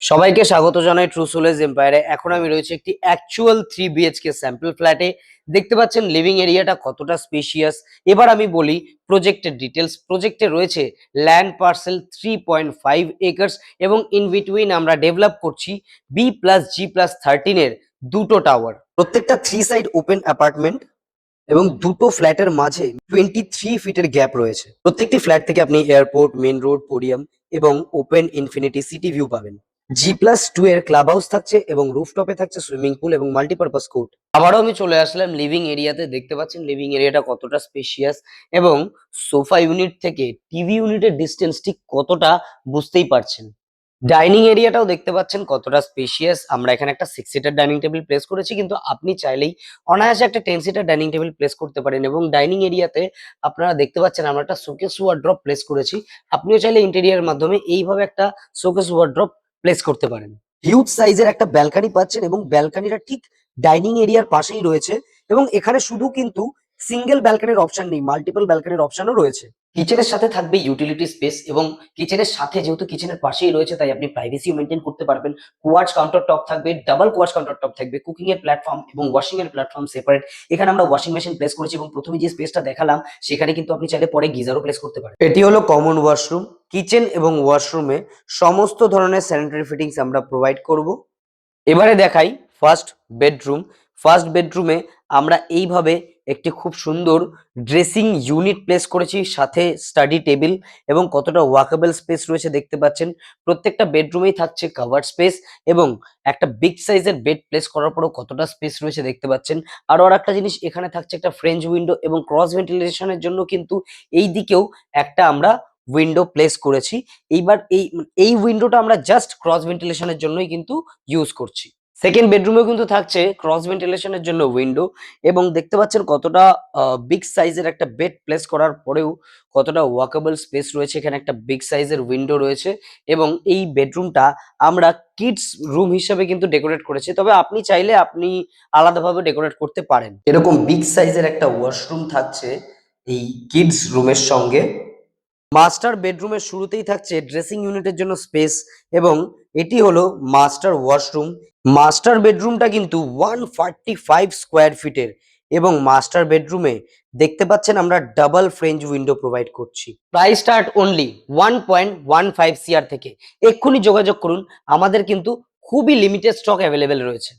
সবাইকে স্বাগত জানাই ট্রু সোলেজ এম্পায়ারে। এখন আমি রয়েছে একটি অ্যাকচুয়াল 3 BHK স্যাম্পল ফ্ল্যাটে। দেখতে পাচ্ছেন লিভিং এরিয়াটা কতটা স্পেশিয়াস। এবার আমি বলি প্রজেক্টের ডিটেলস। প্রজেক্টে রয়েছে ল্যান্ড পার্সেল 3.5 একর্স এবং ইন বিটুইন আমরা ডেভেলপ করছি B+G+13 এর দুটো টাওয়ার, প্রত্যেকটা 3 সাইড ওপেন অ্যাপার্টমেন্ট এবং দুটো ফ্ল্যাটের মাঝে 23 ফিটের গ্যাপ রয়েছে। প্রত্যেকটি ফ্ল্যাট থেকে আপনি এয়ারপোর্ট, মেন রোড, পোডিয়াম এবং ওপেন ইনফিনিটি সিটি ভিউ পাবেন। G+2 এর ক্লাব হাউস থাকছে এবং রুফটপে থাকছে সুইমিং পুল এবং মাল্টিপারপাস কোর্ট। আবারও আমি চলে আসলাম লিভিং এরিয়াতে। দেখতে পাচ্ছেন লিভিং এরিয়াটা কতটা স্পেশিয়াস এবং সোফা ইউনিট থেকে টিভি ইউনিটের ডিস্টেন্স ঠিক কতটা বুঝতেই পারছেন। ডাইনিং এরিয়াটাও দেখতে পাচ্ছেন কতটা স্পেশিয়াস। আমরা এখানে একটা 6 সিটার ডাইনিং টেবিল প্লেস করেছি, কিন্তু আপনি চাইলেই অনায়াসে একটা 10 সিটার ডাইনিং টেবিল প্লেস করতে পারেন। এবং ডাইনিং এরিয়াতে আপনারা দেখতে পাচ্ছেন আমরা একটা শোকেস ওয়ার্ড্রপ প্লেস করেছি। আপনিও চাইলে ইন্টেরিয়ার মাধ্যমে এইভাবে একটা শোকেস ওয়ার্ড্রপ প্লেস করতে পারেন। হিউজ সাইজের একটা ব্যালকানি পাচ্ছেন এবং ব্যালকানিটা ঠিক ডাইনিং এরিয়ার পাশেই রয়েছে এবং এখানে শুধু কিন্তু সিঙ্গেল ব্যালকানির অপশন নেই, মাল্টিপল ব্যালকানির অপশনও রয়েছে। কিচেনের সাথে থাকবে ইউটিলিটি স্পেস এবং কিচেনের সাথে যেহেতু কিচেনের পাশেই রয়েছে তাই আপনি প্রাইভেসিও মেনটেন করতে পারবেন। কোয়ার্টজ কাউন্টার টপ থাকবে, ডাবল কোয়ার্টজ কাউন্টার টপ থাকবে, কুকিং এর প্ল্যাটফর্ম এবং ওয়াশিং এর প্ল্যাটফর্ম সেপারেট। এখানে আমরা ওয়াশিং মেশিন প্লেস করেছি এবং প্রথমে যে স্পেসটা দেখালাম সেখানে কিন্তু আপনি চাইলে পরে গিজারও প্লেস করতে পারেন। এটি হলো কমন ওয়াশরুম। কিচেন এবং ওয়াশরুমে সমস্ত ধরনের স্যানিটারি ফিটিংস আমরা প্রোভাইড করব। এবারে দেখাই ফার্স্ট বেডরুম। ফার্স্ট বেডরুমে আমরা এইভাবে একটি খুব সুন্দর ড্রেসিং ইউনিট প্লেস করেছি, সাথে স্টাডি টেবিল এবং কতটা ওয়াকেবল স্পেস রয়েছে দেখতে পাচ্ছেন। প্রত্যেকটা বেডরুমেই থাকছে কভার স্পেস এবং একটা বিগ সাইজের বেড প্লেস করার পরেও কতটা স্পেস রয়েছে দেখতে পাচ্ছেন। আর একটা জিনিস, এখানে থাকছে একটা ফ্রেঞ্চ উইন্ডো এবং ক্রস ভেন্টিলেশনের জন্য কিন্তু এই দিকেও একটা আমরা উইন্ডো প্লেস করেছি। এইবার এই উইন্ডোটা আমরা জাস্ট ক্রস ভেন্টিলেশনের জন্যই কিন্তু ইউজ করছি। সেকেন্ড বেডরুমেও কিন্তু থাকছে ক্রস ভেন্টিলেশনের জন্য উইন্ডো এবং দেখতে পাচ্ছেন কতটা বিগ সাইজের একটা বেড প্লেস করার পরেও কতটা ওয়াকেবল স্পেস রয়েছে। এখানে একটা বিগ সাইজের উইন্ডো রয়েছে এবং এই বেডরুমটা আমরা কিডস রুম হিসেবে কিন্তু ডেকোরেট করেছি, তবে আপনি চাইলে আপনি আলাদাভাবে ডেকোরেট করতে পারেন। এরকম বিগ সাইজের একটা ওয়াশরুম থাকছে এই কিডস রুমের সঙ্গে। মাস্টার বেডরুমের শুরুতেই থাকছে ড্রেসিং ইউনিটের জন্য স্পেস এবং এটি হলো মাস্টার ওয়াশরুম। মাস্টার বেডরুমটা কিন্তু 145 স্কোয়ার ফিটের এবং মাস্টার বেডরুমে দেখতে পাচ্ছেন আমরা ডাবল ফ্রেঞ্চ উইন্ডো প্রোভাইড করছি। প্রাইস স্টার্ট অনলি 1.15 CR থেকে। এক্ষুনি যোগাযোগ করুন, আমাদের কিন্তু খুবই লিমিটেড স্টক অ্যাভেলেবেল রয়েছে।